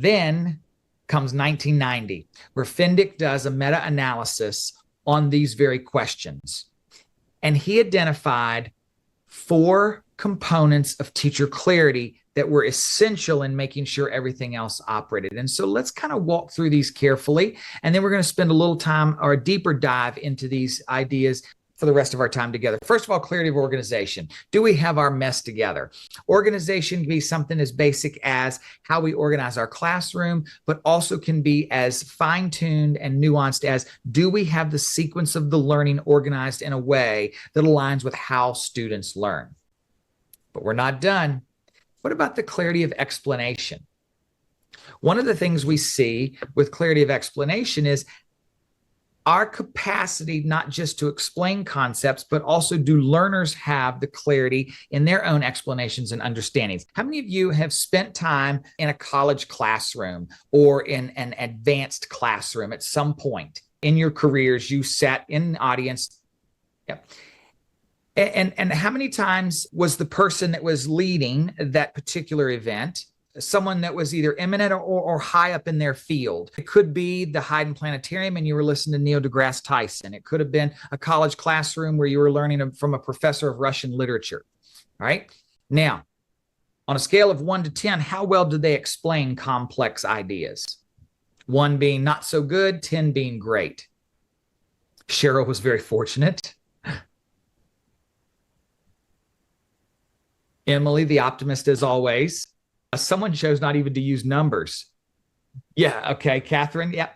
Then comes 1990, where Fendick does a meta-analysis on these very questions. And he identified 4 components of teacher clarity that were essential in making sure everything else operated. And so let's kind of walk through these carefully. And then we're going to spend a little time or a deeper dive into these ideas for the rest of our time together. First of all, clarity of organization. Do we have our mess together? Organization can be something as basic as how we organize our classroom, but also can be as fine-tuned and nuanced as, do we have the sequence of the learning organized in a way that aligns with how students learn? But we're not done. What about the clarity of explanation? One of the things we see with clarity of explanation is our capacity not just to explain concepts, but also do learners have the clarity in their own explanations and understandings? How many of you have spent time in a college classroom or in an advanced classroom at some point in your careers? You sat in an audience. Yep. And how many times was the person that was leading that particular event someone that was either eminent or high up in their field? It could be the Haydn Planetarium and you were listening to Neil deGrasse Tyson. It could have been a college classroom where you were learning from a professor of Russian literature. All right. Now, on a scale of 1 to 10, how well did they explain complex ideas? 1 being not so good, 10 being great. Cheryl was very fortunate. Emily, the optimist as always. Someone chose not even to use numbers. Yeah, okay, Catherine, yeah.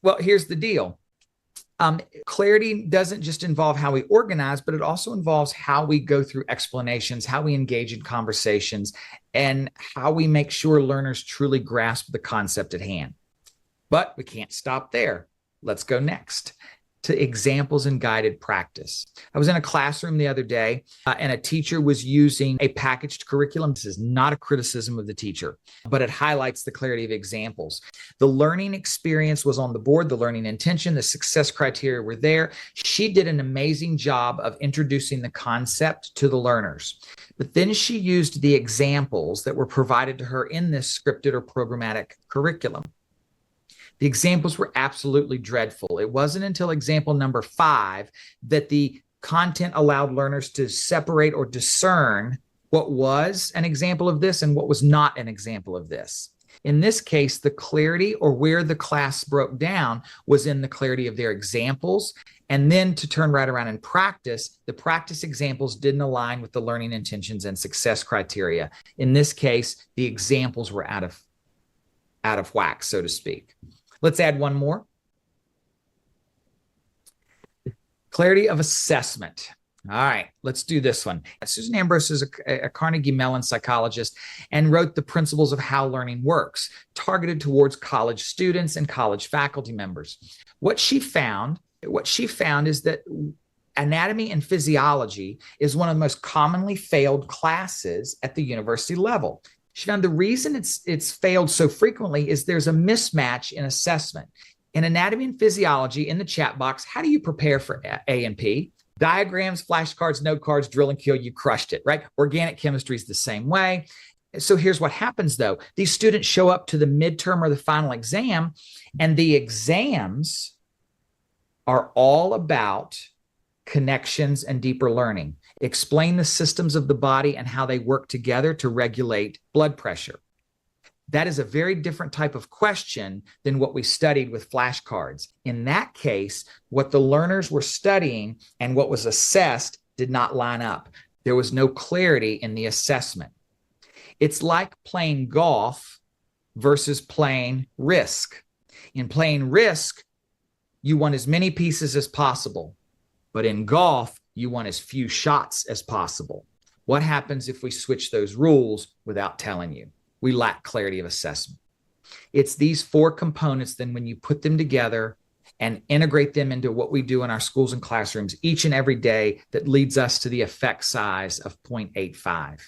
Well, here's the deal. Clarity doesn't just involve how we organize, but it also involves how we go through explanations, how we engage in conversations, and how we make sure learners truly grasp the concept at hand. But we can't stop there. Let's go next to examples and guided practice. I was in a classroom the other day and a teacher was using a packaged curriculum. This is not a criticism of the teacher, but it highlights the clarity of examples. The learning experience was on the board, the learning intention, the success criteria were there. She did an amazing job of introducing the concept to the learners. But then she used the examples that were provided to her in this scripted or programmatic curriculum. The examples were absolutely dreadful. It wasn't until example number 5 that the content allowed learners to separate or discern what was an example of this and what was not an example of this. In this case, the clarity or where the class broke down was in the clarity of their examples. And then to turn right around and practice, the practice examples didn't align with the learning intentions and success criteria. In this case, the examples were out of whack, so to speak. Let's add one more. Clarity of assessment. All right, let's do this one. Susan Ambrose is a Carnegie Mellon psychologist and wrote The Principles of How Learning Works, targeted towards college students and college faculty members. What she found is that anatomy and physiology is one of the most commonly failed classes at the university level. She found the reason it's failed so frequently is there's a mismatch in assessment. In anatomy and physiology, in the chat box, how do you prepare for A and P? Diagrams, flashcards, note cards, drill and kill, you crushed it, right? Organic chemistry is the same way. So here's what happens though. These students show up to the midterm or the final exam, and the exams are all about connections and deeper learning. Explain the systems of the body and how they work together to regulate blood pressure. That is a very different type of question than what we studied with flashcards. In that case, what the learners were studying and what was assessed did not line up. There was no clarity in the assessment. It's like playing golf versus playing Risk. In playing Risk, you want as many pieces as possible. But in golf, you want as few shots as possible. What happens if we switch those rules without telling you? We lack clarity of assessment. It's these 4 components, then when you put them together and integrate them into what we do in our schools and classrooms each and every day, that leads us to the effect size of 0.85.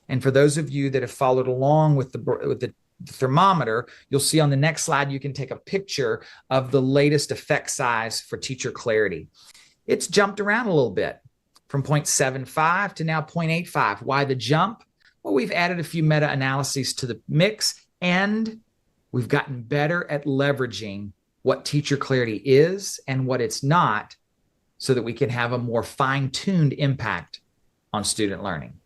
And for those of you that have followed along with the thermometer, you'll see on the next slide, you can take a picture of the latest effect size for teacher clarity. It's jumped around a little bit from 0.75 to now 0.85. Why the jump? Well, we've added a few meta-analyses to the mix, and We've gotten better at leveraging what teacher clarity is and what it's not so that we can have a more fine-tuned impact on student learning.